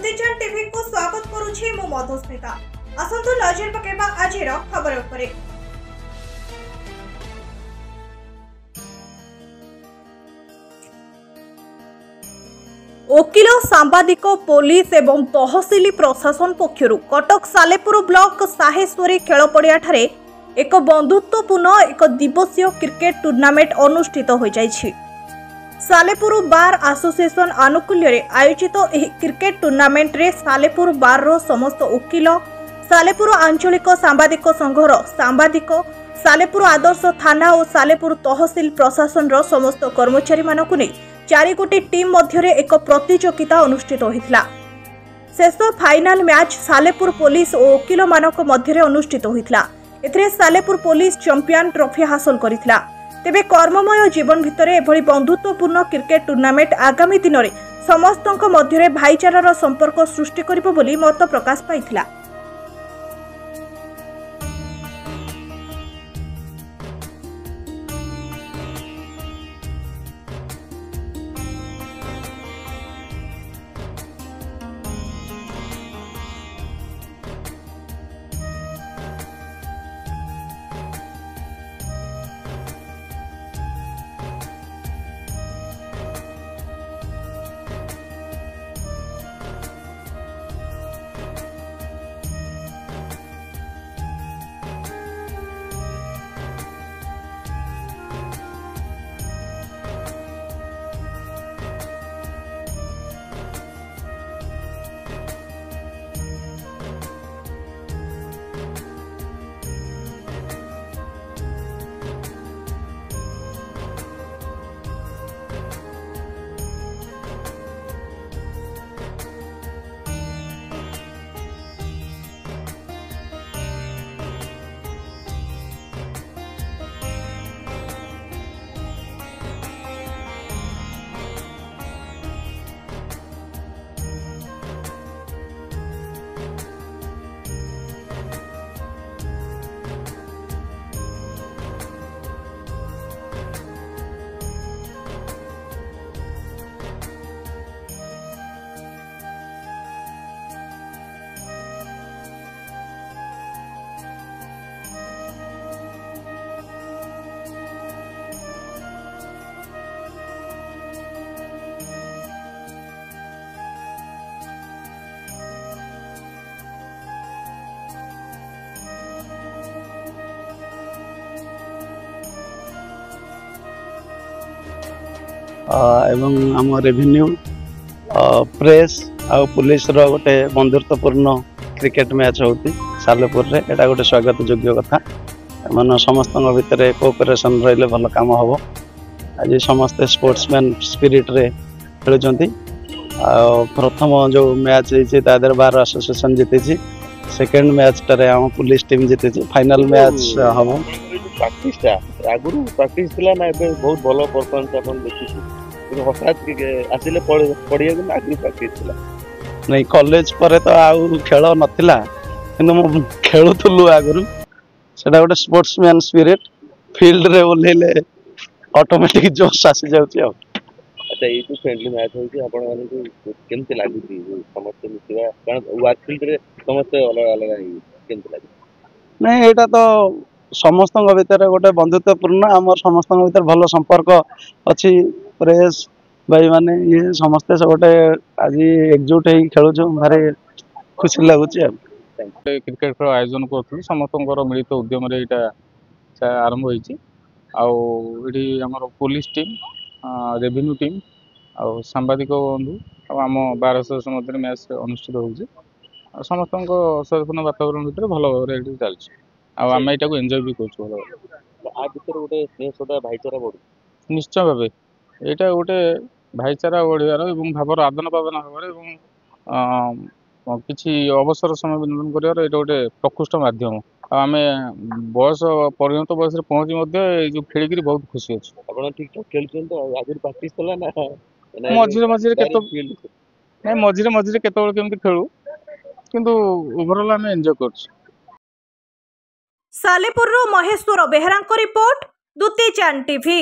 Dutee Chand TV को स्वागत करुछि मु मधुस्मिता। आसंतु नजर पकेबा आजिर खबर उपरे। वकिल सांबादिक पुलिस एवं तहसिल प्रशासन पक्षरु कटक सालेपुर ब्लॉक साहेश्वरी खेल पड़िया ठारे एक बंधुत्वपूर्ण एक दिवसीय क्रिकेट टूर्नामेंट अनुष्ठित हो जाइछि। सालेपुर बार एसोसिएशन आनुकूल्य आयोजित एही क्रिकेट टूर्नामेंट रे सालेपुर बार रो समस्त वकिल, सालेपुर आंचलिक सांबादिक संघर सांबादिक, सालेपुर आदर्श थाना और सालेपुर तहसिल प्रशासन रो समस्त कर्मचारी मानकु नै 4 गोटी टीम मध्य एक प्रतियोगिता अनुष्ठित होइथिला। शेष फाइनल मैच सालेपुर पुलिस और वकिल मानक मध्य अनुष्ठित होइथिला। एथिरे सालेपुर पुलिस चैंपियन ट्रॉफी हासिल करिथिला। तेबे कर्ममय जीवन भितर एभली बंधुत्वपूर्ण क्रिकेट टूर्नामेंट आगामी दिन में समस्तक मध्य भाईचारार संपर्क सृष्टि करिबो बोली मत प्रकाश पाइथिला। एवं आम रेवेन्यू प्रेस आ पुलिस रो गोटे बंधुत्वपूर्ण क्रिकेट मैच होती सालेपुर रे। एटा गोटे स्वागत योग्य कथा। मन समस्त भितर कोऑपरेशन रहिले भल काम हम। आज समस्ते स्पोर्ट्समैन स्पिरिट रे खेलुचंती। प्रथम जो मैच होती तादर बार एसोसिएशन जीती। सेकेंड मैच टारे हम पुलिस टीम जीती। फाइनल मैच हम प्रैक्टिस आगुरु प्रैक्टिस थिला ना एबे बहुत भलो परफॉर्मेंस अपन देखिछु। हठात आसिले पड़िया कि आगुरु प्रैक्टिस थिला नहीं कॉलेज पर तो आउ खेल नथिला किंतु खेलुथुलु आगुरु। सेटा गोटे स्पोर्ट्समैन स्पिरिट फील्ड रे ओलेले ऑटोमेटिक जोश आसी जाउची। अच्छा ये जो फ्रेंडली मैच होई आपण माने जो केमते लागुची समस्त मिसिबा कारण वर्क फील्ड रे समस्त अलग अलग केमते लागु नहीं एटा तो समस्त भीतर गोटे बंधुत्वपूर्ण आम समस्त भीतर भल संपर्क अच्छी। प्रेस भाई माने ये समस्ते सब गोटे आज एकजुट हो खेलुँ भारी खुशी लगुच। क्रिकेट खेल आयोजन करूँ समस्त मिलित उद्यम आरंभ होती आमर पुलिस टीम रेवेन्यू टीम आ सांबादिक बंधु आम बार एसोसिएशन मध्य मैच अनुष्ठित होती। समस्त सचेतन वातावरण भर भल भाव चलती आम यहाँ एंजॉय भी भाईचारा निश्चय भाव यहाँ गोटे भाईचारा बढ़ियार और भावर आदान प्रदान हबार किसी अवसर समय विनोदन कर गोटे प्रकृष्ट मध्यम आम बयस परिणत बयस पहुँची जो खेल बहुत खुशी अच्छे। ठीक ठाक खेल प्रैक्टिस मझे मझे नहीं मझे मझे केतबेले खेलू किंतु ओवरऑल आम एंजॉय कर। सालेपुर महेश्वर बेहरा रिपोर्ट दुतीचंद टीवी।